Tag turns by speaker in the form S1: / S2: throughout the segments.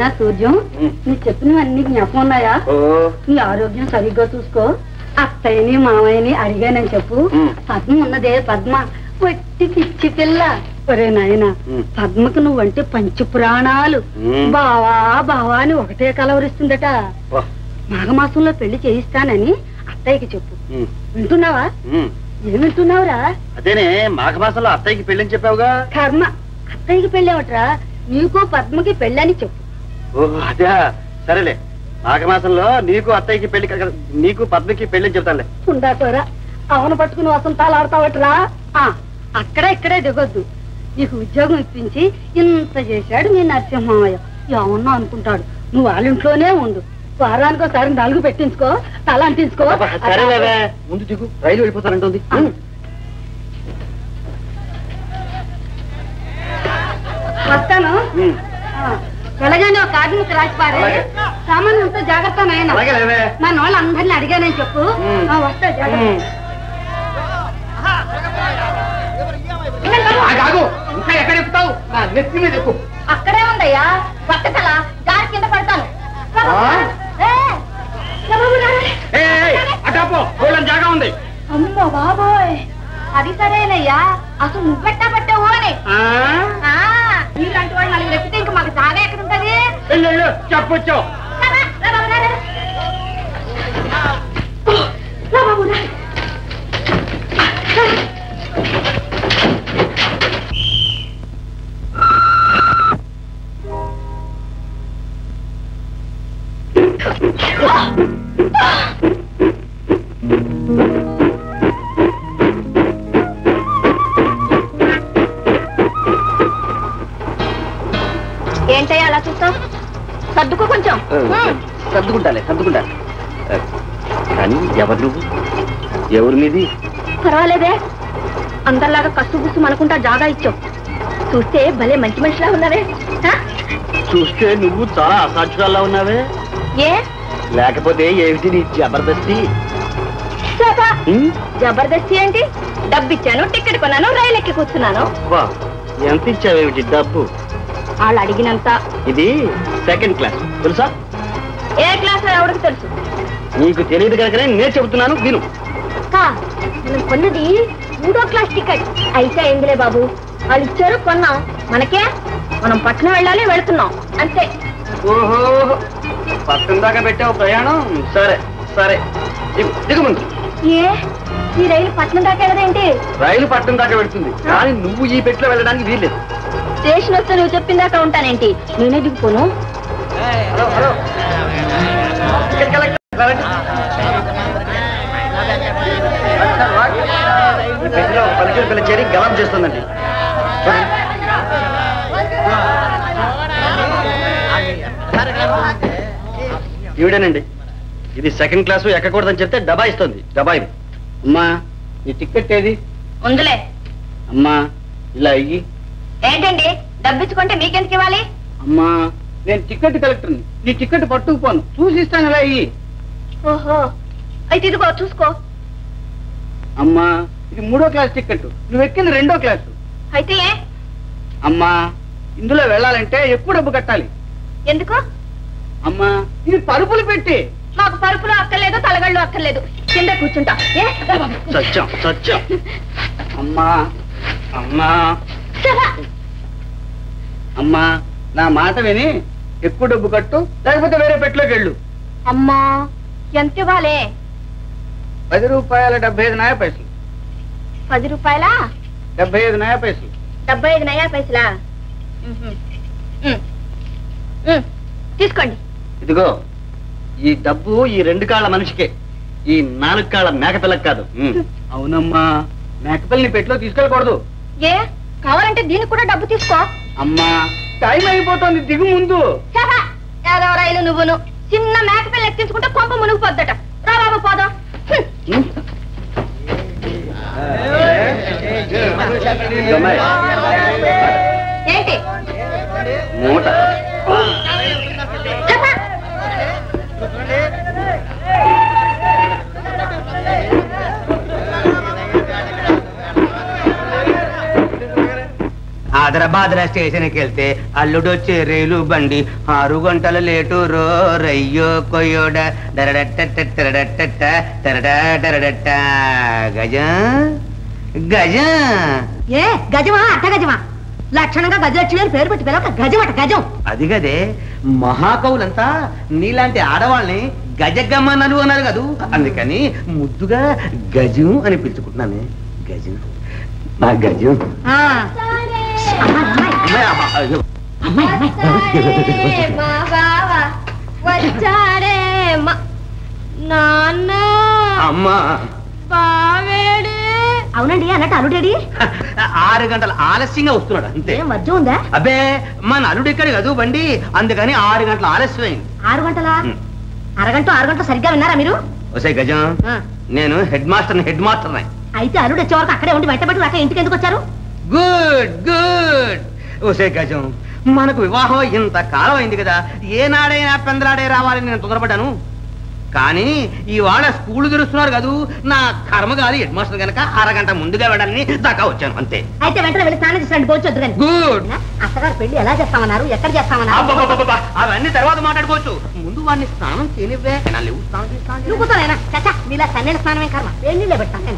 S1: నాయనా సూర్యం, నీ చెప్పినవన్నీ జ్ఞాపకం ఉన్నాయా? నీ ఆరోగ్యం సరిగ్గా చూసుకో. అత్తయ్యని మామయ్యని అడిగానని చెప్పు. పద్మ ఉన్నదే పద్మ, పొట్టి పిచ్చి పిల్ల. ఒరే నాయన, పద్మకు నువ్వంటే పంచ పురాణాలు. బావా బావా అని ఒకటే కలవరిస్తుందట. మాఘమాసంలో పెళ్లి చేయిస్తానని అత్తయ్యకి చెప్పు. వింటున్నావా? ఏం వింటున్నావురా?
S2: అదేనే మాఘమాసంలో అత్తయ్యకి పెళ్ళని చెప్పావుగా.
S1: కర్మ, అత్తయ్యకి పెళ్ళేవట్రా? నీకు పద్మకి పెళ్ళని చెప్పు.
S2: ఓహో అదే, సరేలే. మాఘమాసంలో నీకు అత్తయ్యకి పెళ్లి, నీకు పద్మకి పెళ్ళని చెప్తానులే.
S1: ఉండాకోరా, అవును పట్టుకుని వసంతాలు ఆడతావట్రా? అక్కడే ఇక్కడే దిగొద్దు. నీకు ఉద్యోగం ఇప్పించి ఇంత చేశాడు మీ నరసింహయ్య. ఏమన్నా అనుకుంటాడు. నువ్వు వాళ్ళ ఇంట్లోనే ఉండు. వారానికి ఒకసారి నలుగు పెట్టించుకో, తల అంటించుకో.
S2: సరేలేవే, ముందు దిగు, రైలు వెళ్ళిపోతానంటుంది.
S1: వస్తాను. వెళ్ళగానే ఒక కార్డుకి రాసిపారే. సామాన్ అంతా జాగ్రత్త నాయన. మన వాళ్ళు అందరినీ అడిగానని చెప్పు. వస్తా జాగ్రత్త.
S2: ఇంకా ఎక్కడ ఎక్కుతావు? నెత్తి మీద ఎక్కువ.
S1: అక్కడే ఉందయ్యా పక్కతల, గారి కింద పడతాను.
S2: అటాపో, జాగా ఉంది.
S1: అమ్మో బాబోయ్, అది సరేనయ్యా. అసలు నువ్వెట్టా పట్టావు అని నీలాంటి వాళ్ళు నలుగురు ఎక్కితే ఇంక మాకు జాగా ఎక్కడ ఉంటది?
S2: చెప్పొచ్చు.
S1: ఏంటయ్యా అలా చూస్తావు? సర్దుకో కొంచెం.
S2: సర్దుకుంటాలే, సర్దుకుంటా. కానీ ఎవరు నువ్వు? ఎవరు మీది?
S1: పర్వాలేదే, అందరిలాగా కసు గుసు అనుకుంటా జాగా ఇచ్చావు. చూస్తే భలే మంచి మనిషిలా ఉన్నావే.
S2: చూస్తే నువ్వు చాలా అసాధ్యురాల్లా ఉన్నావే.
S1: ఏ
S2: లేకపోతే ఏమిటి నీ జబర్దస్తి?
S1: జబర్దస్తి ఏంటి? డబ్బు ఇచ్చాను, టికెట్ కొన్నాను, రైలు ఎక్కి కూర్చున్నాను.
S2: ఎంత ఇచ్చావేమిటి డబ్బు?
S1: వాళ్ళు అడిగినంత.
S2: ఇది సెకండ్ క్లాస్, తెలుసా?
S1: ఏ క్లాస్ ఎవరికి తెలుసు?
S2: నీకు తెలియదు కనుకనే నేను చెబుతున్నాను, విను.
S1: మనం కొన్నది 3వ క్లాస్ టికెట్. అయితే ఏందిలే బాబు, వాళ్ళు ఇచ్చారు, కొన్నాం. మనకే, మనం పట్నం వెళ్ళాలి, వెళుతున్నాం అంతే.
S2: ఓహో, పట్టణం దాకా పెట్టావు ప్రయాణం. సరే సరే, దిగు ముందు.
S1: ఏ ఈ రైలు పట్నం దాకా వెళ్ళదేంటి?
S2: రైలు పట్టణం దాకా వెళ్తుంది, కానీ నువ్వు ఈ పెట్లో వెళ్ళడానికి వీల్లేదు.
S1: స్టేషన్ వస్తే నువ్వు చెప్పిన దాకా ఉంటానేంటి? నేనే దిగిపోను.
S2: పలికిన పిల్ల చేరి గలం చేస్తుందండి. ఈవిడేనండి. ఇది సెకండ్ క్లాసు, ఎక్కకూడదని చెప్తే డబ్బా ఇస్తుంది. డబ్బా ఇది. అమ్మా, ఈ టికెట్ ఏది?
S1: ఉందిలే.
S2: అమ్మా, ఇలా అయ్యి.
S1: ఏంటండి, డబ్బిచ్చుకుంటే మీకెందుకు ఇవ్వాలి?
S2: అమ్మా, నేను టికెట్ కలెక్టర్ని. నీ టికెట్ పట్టుకుపోను, చూసి ఇస్తాను. ఇలా అయ్యి.
S1: ఓహో, అయితే ఇదిగో చూసుకో.
S2: అమ్మా, ఇది 3వ క్లాస్ టికెట్, నువ్వు ఎక్కింది 2వ క్లాసు.
S1: అయితే
S2: అమ్మా, ఇందులో వెళ్ళాలంటే ఎక్కువ డబ్బు కట్టాలి.
S1: ఎందుకు?
S2: అమ్మా, ఇది పరుపులు పెట్టి.
S1: మాకు పరుపులు అక్కర్లేదు, తలగళ్ళు అక్కర్లేదు, కింద కూర్చుంటా.
S2: సత్యం సత్యం. అమ్మా అమ్మా అమ్మా, నా మాట విని ఎక్కువ డబ్బు కట్టు, లేకపోతే వేరే పెట్టులోకి వెళ్ళు.
S1: అమ్మా, ఎంత ఇవ్వాలి?
S2: 10 రూపాయల 75 నయా పైసలు.
S1: 10 రూపాయల
S2: 75 నయా పైసలు.
S1: 75 నయా పైసలా? తీసుకోండి.
S2: ఇదిగో, ఈ డబ్బు ఈ 2 కాళ్ళ మనిషికే, ఈ 4 కాళ్ళ మేకపిల్లకి కాదు. అవునమ్మా, మేకపిల్లని పెట్టులో తీసుకెళ్ళకూడదు.
S1: ఏ కావాలంటే దీనికి కూడా డబ్బు తీసుకో.
S2: అమ్మా, టైం అయిపోతుంది, దిగు ముందు.
S1: ఏదో రైలు నువ్వును చిన్న మేకపిల్ల ఎక్కించుకుంటే కొంప మునిగిపోద్దట. రా బాబు, పోదాం. ఏంటి
S2: మూట?
S3: హైదరాబాద్ స్టేషన్కి వెళ్తే అల్లుడు వచ్చే రైలు బండి 6 గంటల లేటు రో రయ్యో కొయ్యోడ గజం గజం.
S1: ఏ గజమా అట్ట గజమా? లక్షణంగా గజలక్ష్మి పేరు పెట్టి పిలవక గజం అట గజం.
S3: అది గదే మహాకవులంతా నీలాంటి ఆడవాళ్ళని గజగమ్మనలు అన్నారు కదూ, అందుకని ముద్దుగా గజం అని పిలుచుకుంటున్నాను. గజం నా గజం. అమ్మా
S1: అవునండి అన్నట్టు అల్లుడేడి
S3: 6 గంటల ఆలస్యంగా వస్తున్నాడు అంతే.
S1: మధ్య ఉందా?
S3: అబ్బే మన అల్లుడు ఇక్కడ కదూ బండి, అందుకని 6 గంటల ఆలస్యమైంది.
S1: 6 గంటల అరగంట 6 గంటలు సరిగ్గా విన్నారా మీరు?
S3: వసే గజం, నేను హెడ్ మాస్టర్
S1: అయితే అల్లుడు వచ్చే వరకు అక్కడే ఉండి వెంటబడి రాక ఇంటికి ఎందుకు వచ్చారు?
S3: Good good. వసే గజం, మనకు వివాహం ఇంత కాలం అయింది కదా, ఏనాడైనా పెందలాడే రావాలని నేను తొందరపడ్డాను. కానీ ఇవాళ స్కూల్ తెరుస్తున్నారు కదూ, నా కర్మగాలి హెడ్ మాస్టర్ కనుక 1 గంట ముందుగా వెళ్ళాలని దాకా వచ్చాను అంతే.
S1: అయితే వెంటనే వెళ్ళి స్నానం చేసి పోవచ్చు.
S3: గుడ్.
S1: అత్తగారు పెళ్లి ఎలా చేస్తామన్నారు, ఎక్కడ చేస్తామన్నారు?
S3: అవన్నీ తర్వాత మాట్లాడుకోవచ్చు, ముందు వాడిని స్నానం చేయనివ్వే.
S1: నువ్వు కూర్చోలేనా? చచ్చా మీలా సన్నీళ్ళ స్నానమే కర్మ, వేడి నీళ్ళే పెడతాను.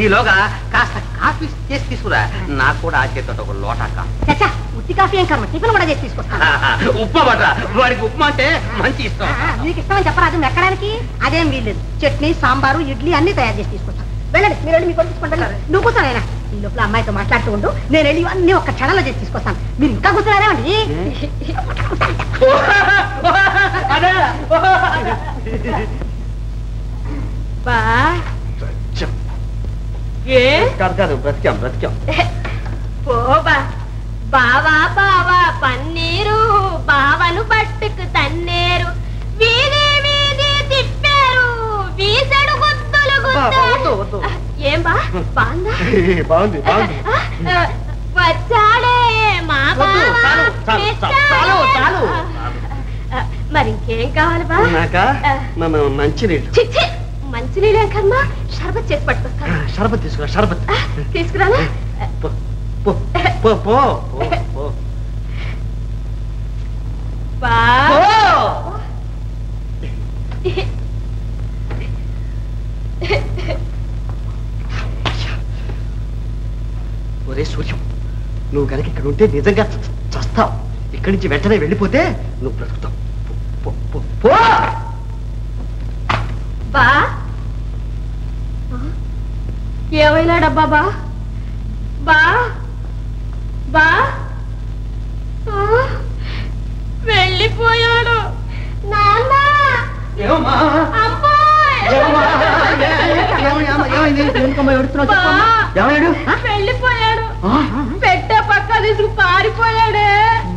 S3: ఈలోగా కాస్త కాఫీ చేసి తీసుకురా, నాకు కూడా ఆ చేతితో ఒక లోటా కాఫీ.
S1: చచ్చా ఉత్తి కాఫీ ఏం కర్మ, టిఫిన్ కూడా చేసి తీసుకొస్తాను.
S3: ఉప్మా పట్రా, వాడికి ఉప్మా అంటే మంచి ఇష్టం.
S1: మీకు ఇష్టమని చెప్పరాదు, ఎక్కడానికి అదేం వీల్లేదు. చట్నీ సాంబారు ఇడ్లీ అన్ని తయారు చేసి తీసుకొస్తాను. వెళ్ళండి, మీరు వెళ్ళి మీకు తీసుకుంటారు. నువ్వు కూర్చోలేనా? ఈ లోపల అమ్మాయితో మాట్లాడుతూ ఉండు, నేను వెళ్ళి అన్ని ఒక్క క్షణంలో చేసి తీసుకొస్తాను. మీరు ఇంకా కూర్చోలేమండి?
S3: బ్రతికాం.
S4: బావా బావా పన్నీరు బావను పట్టుకు తన్నేరు, వీధి వీధి తిప్పారు, వీసడు గుద్దులు గుద్దారు. ఏం బా బాగుందా?
S3: బాగుంది.
S4: వచ్చాడే మా మరి ఇంకేం కావాలి బా?
S3: మంచినీళ్ళు.
S4: మంచినీళ్ళేం కర్మ, షర్బత్ చేసి పట్టుకొస్తాను.
S3: షర్బత్ తీసుకురా. షర్బత్
S4: తీసుకురానా?
S3: ఒరే సూర్యం, నువ్వు కనుక ఇక్కడ ఉంటే నిజంగా చస్తావు. ఇక్కడి నుంచి వెంటనే వెళ్ళిపోతే నువ్వు బ్రతుకుతావు.
S4: బా ఏమైనాడబ్బా? బా బా బా వెళ్ళిపోయాడు. నాన్న వెళ్ళిపోయాడు, పెట్టే పక్క తీసుకు పారిపోయాడే.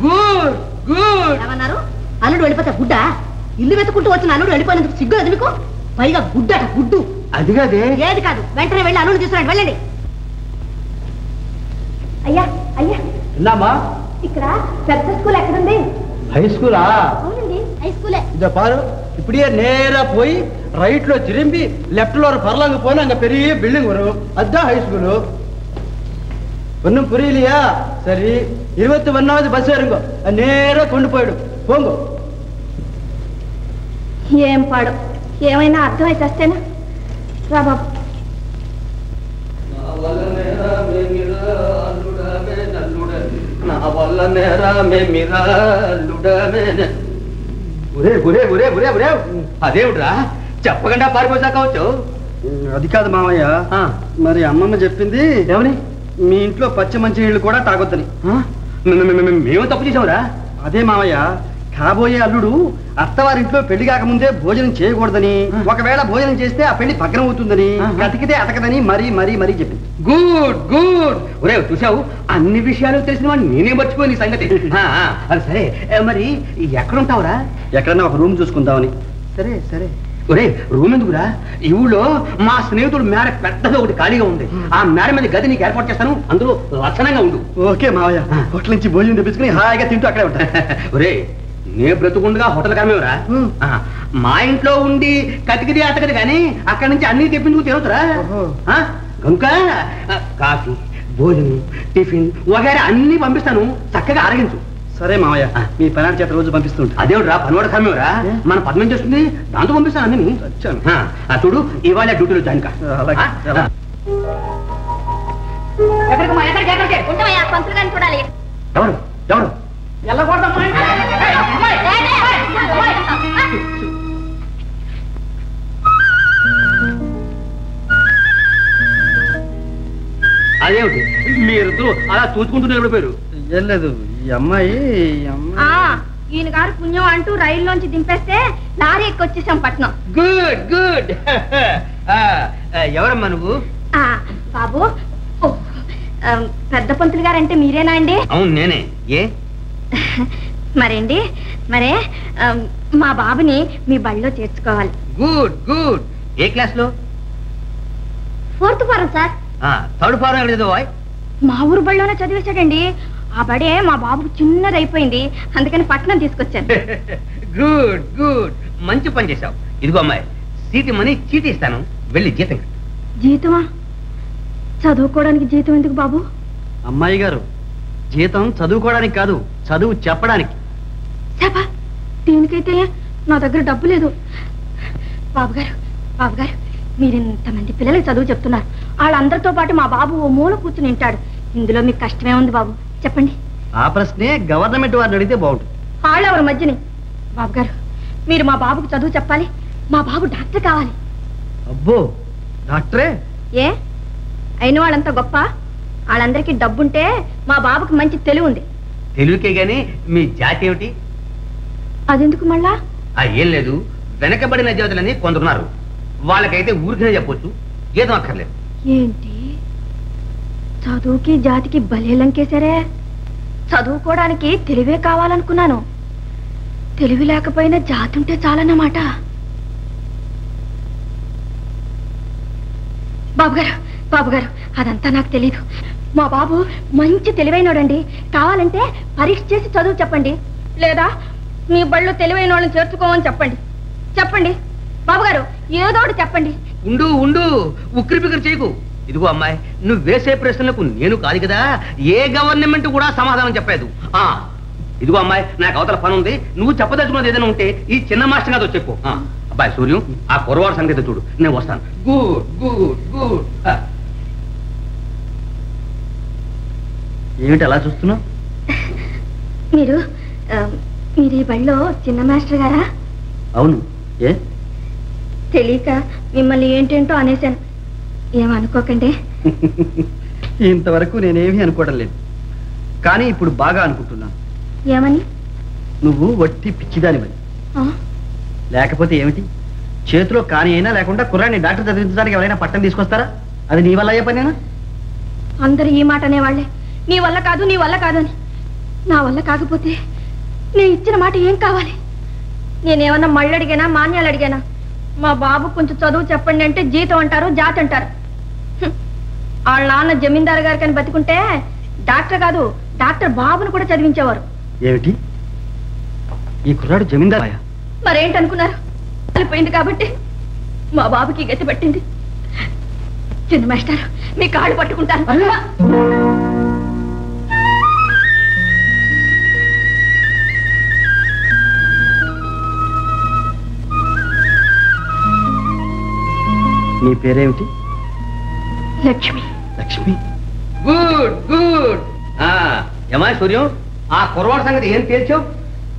S3: Good good.
S1: ఏమన్నారు? అల్లుడు వెళ్ళిపోతే గుడ్డ? ఇల్లు వెతుకుంటూ వచ్చిన అల్లుడు వెళ్ళిపోయినందుకు సిగ్గు అది మీకు? పైగా గుడ్డట గుడ్డు.
S3: అది కాదే.
S1: ఏది కాదు, వెంటనే వెళ్ళి అల్లుడు తీసుకురండి, వెళ్ళండి. అయ్యా అయ్యా,
S3: విన్నామా?
S1: ఇక్కడ పెద్ద స్కూల్ ఎక్కడుంది?
S3: హై స్కూలా?
S1: అవునండి, హై స్కూలే.
S3: ఇదో పారు, இப்படியே நேரா போய் ரைட்ல திரும்பி லெஃப்ட்ல ஒரு பரலாங்க போனா அங்க பெரிய பில்டிங் வரும், அதுதான் ஹை ஸ்கூலு. ஒன்னும் புரியலையா? சரி, 21வது பஸ் ஏறுங்க, நேரா கொண்டு போயிடும், போங்க.
S4: ఏం పాడు, ఏమైనా అర్థమైతే వస్తేనా? రా బాబు.
S3: అదేమిట్రా చెప్పకుండా పారిపోసాకవచ్చు?
S2: అది కాదు మామయ్య, మరి అమ్మమ్మ చెప్పింది
S3: ఏమని?
S2: మీ ఇంట్లో పచ్చి మంచి నీళ్లు కూడా తాగొద్దని.
S3: మేము తప్పు చేసావురా?
S2: అదే మామయ్య, కాబోయే అల్లుడు అత్తవారింట్లో పెళ్లి కాకముందే భోజనం చేయకూడదని, ఒకవేళ భోజనం చేస్తే ఆ పెళ్లి భగ్నం అవుతుందని, బ్రతికితే అతకదని మరీ మరీ మరీ చెప్పింది.
S3: Good good. ఒరే చూసావు, అన్ని విషయాలు తెలిసిన వాడిని నేనే మర్చిపోయింది ఈ సంగతి. అది సరే, మరి ఎక్కడుంటావురా?
S2: ఎక్కడన్నా ఒక రూమ్ చూసుకుందామని.
S3: సరే సరే. ఒరే రూమ్ ఎందుకురా? ఈ ఊళ్ళో మా స్నేహితుడు మేడ పెద్దగా ఒకటి ఖాళీగా ఉంది, ఆ మేడ మీద గది నీకు ఏర్పాటు చేస్తాను, అందులో లక్షణంగా ఉండు.
S2: ఓకే మావయ్య, హోటల్ నుంచి భోజనం తెప్పించుకుని హాయిగా తింటూ అక్కడే ఉంటా.
S3: ఒరే నే బ్రతుకుండగా హోటల్ కామేవరా? మా ఇంట్లో ఉండి కతికిది అతకది కానీ అక్కడి నుంచి అన్ని తెప్పించుకు తిరుగుతురా కనుక కాఫీ భోజనం టిఫిన్ వగైరా అన్ని పంపిస్తాను, చక్కగా ఆరగించు.
S2: సరే మామయ్య, మీ పనాడి చేత రోజు పంపిస్తుంటా.
S3: అదేమిట్రా పనివాడ కర్మేవరా, మన పద్మం చేస్తుంది, దాంతో పంపిస్తాను అన్ని. చూడు ఇవాళ డ్యూటీలో జాయిన్ కా.
S4: పంతులు గారిని చూడాలి.
S3: ఎవరు ఎవరు అదేమిటి మీరిద్దరు అలా చూసుకుంటూనే ఎవడిపోయారు?
S2: ఏం లేదు, ఈ అమ్మాయి
S4: ఈయన గారు పుణ్యం అంటూ రైల్లోంచి దింపేస్తే లారీ ఎక్కొచ్చేసాం పట్నం.
S3: Good good. ఎవరమ్మా నువ్వు?
S4: బాబు, పెద్ద పంతులు గారు అంటే మీరేనా అండి?
S3: అవును నేనే. ఏ
S4: మరేండి, మరే మా బాబుని మీ బడిలో చేర్చుకోవాలి.
S3: Good good. ఏ క్లాస్ లో?
S4: 4th form sir.
S3: 3rd form ఎక్కడేదో?
S4: మా ఊరు బడిలోనే చదివేశాడండి. ఆ బడే మా బాబుకు చిన్నదైపోయింది, అందుకని పట్నం తీసుకొచ్చాను.
S3: గుడ్ గుడ్, మంచి పని చేశావు. ఇదిగో అమ్మాయి, సీటి మనీ చీటీ ఇస్తాను, వెళ్ళి జీతం.
S4: జీతమా? చదువుకోవడానికి జీతం ఎందుకు బాబు?
S2: అమ్మాయి గారు, జీతం చదువుకోవడానికి కాదు, చదువు చెప్పడానికి.
S4: చెప్పా, దీనికైతే నా దగ్గర డబ్బు లేదు. బాబుగారు, బాబుగారు, మీరు ఇంతమంది పిల్లలకి చదువు చెప్తున్నారు, వాళ్ళందరితో పాటు మా బాబు ఓ మూల కూర్చుని వింటాడు. ఇందులో మీకు కష్టమే ఉంది బాబు, చెప్పండి.
S2: ఆ ప్రశ్నే గవర్నమెంట్ వారిని అడిగితే బాగుంటుంది.
S4: వాళ్ళెవరు మధ్యని? బాబుగారు, మీరు మా బాబుకు చదువు చెప్పాలి. మా బాబు డాక్టర్ కావాలి.
S2: అబ్బో, డాక్టరే?
S4: ఏ అయిన వాళ్ళంతా గొప్ప? వాళ్ళందరికీ డబ్బుంటే మా బాబుకి మంచి తెలివి ఉంది.
S3: తెలివికే గాని మీ జాతి ఏమిటి?
S4: అదెందుకు మళ్ళా?
S3: ఏం లేదు, వెనకబడిన జాతులని కొందరున్నారు, వాళ్ళకైతే ఊరికనే చెప్పొచ్చు, జీతం అక్కర్లేదు.
S4: ఏంటి, చదువుకి జాతికి భలే లంకేశారే. చదువుకోవడానికి తెలివే కావాలనుకున్నాను, తెలివి లేకపోయినా జాతి ఉంటే చాలన్నమాట. బాబుగారు, బాబుగారు, అదంతా నాకు తెలీదు. మా బాబు మంచి తెలివైనోడండి. కావాలంటే పరీక్ష చేసి చదువు చెప్పండి, లేదా మీ బళ్ళు తెలివైన వాళ్ళని చేర్చుకోమని చెప్పండి. చెప్పండి బాబుగారు, ఏదో ఒకటి చెప్పండి.
S3: ఉండు ఉండు, ఉక్కిరి బిక్కిరి చేయకు. ఇదిగో అమ్మాయి, నువ్వు వేసే ప్రశ్నలకు నేను కాదు కదా ఏ గవర్నమెంట్ కూడా సమాధానం చెప్పలేదు. ఇదిగో అమ్మాయి, నాకు అవతల పని ఉంది, నువ్వు చెప్పదలుచుకున్నది ఏదైనా ఉంటే ఈ చిన్న మాస్టర్ గారు చెప్పు. అబ్బాయి సూర్యం, ఆ కురవాడు సంగతి చూడు, నేను వస్తాను. Good good good.
S2: ఏమిటి అలా చూస్తున్నావు?
S4: మీరు మీరు ఈ బడిలో చిన్న మాస్టర్ గారా?
S2: అవును. ఏ
S4: తెలియక మిమ్మల్ని ఏంటేంటో అనేశాను, ఏమనుకోకండి.
S2: ఇంతవరకు నేనేమీ అనుకోవడం లేదు, కానీ ఇప్పుడు బాగా అనుకుంటున్నాను.
S4: ఏమని?
S2: నువ్వు వట్టి పిచ్చిదానివని. లేకపోతే ఏమిటి, చేతిలో కాని అయినా లేకుండా కుర్రాన్ని డాక్టర్ చదివించడానికి ఎవరైనా పట్టం తీసుకొస్తారా? అది నీ వల్ల అయ్యే పనేనా?
S4: అందరూ ఈ మాట అనేవాళ్లే, నీ వల్ల కాదు, నీ వల్ల కాదు అని. నా వల్ల కాకపోతే నేను ఇచ్చిన మాట ఏం కావాలి? నేనేమన్నా మళ్ళీ అడిగానా, మాన్యాలు అడిగానా? మా బాబు కొంచెం చదువు చెప్పండి అంటే జీతం అంటారు, జాతి అంటారు. వాళ్ళ నాన్న జమీందారు గారికి అని బతికుంటే డాక్టర్ కాదు, డాక్టర్ బాబును కూడా చదివించేవారు.
S2: ఏమిటి, ఈ కుర్రాడు జమీందారు?
S4: మరేంటనుకున్నారు? వెళ్ళిపోయింది కాబట్టి మా బాబుకి గతి పట్టింది. చిన్న మాస్టర్, మీ కాళ్ళు పట్టుకుంటాను.
S2: నీ పేరేమిటి?
S4: లక్ష్మి.
S2: లక్ష్మి.
S3: Good good. ఏమా సూర్యం, ఆ కురవాడు సంగతి ఏం తేల్చావు?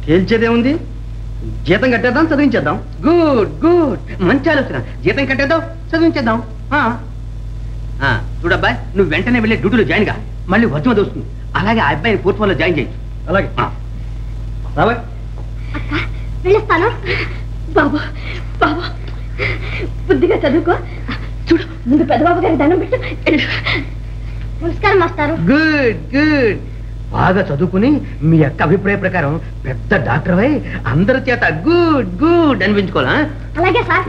S2: తేల్చేదేముంది, జీతం కట్టేద్దాం, చదివించేద్దాం.
S3: గుడ్ గుడ్, మంచి ఆలోచన. జీతం కట్టేద్దాం, చదివించేద్దాం. చూడబ్బాయి, నువ్వు వెంటనే వెళ్ళి డ్యూటీలో జాయిన్ గా, మళ్ళీ వర్జం వస్తుంది. అలాగే ఆ అబ్బాయిని 4th ఫారం లో జాయిన్ చేయొచ్చు.
S2: అలాగే రాబాయ్.
S4: వెళ్ళిస్తాను. బాబు బాబు, బుద్ధిగా చదువుకో. చూడు, ముందు పెద్దబాబు గారి దండం పెట్టు. నమస్కారం మాస్టారు.
S3: Good good. బాగా చదువుకుని మీ యొక్క అభిప్రాయ ప్రకారం పెద్ద డాక్టర్ అయి అందరి చేత గుడ్ గుడ్ అనిపించుకోవాలా?
S4: అలాగే సార్.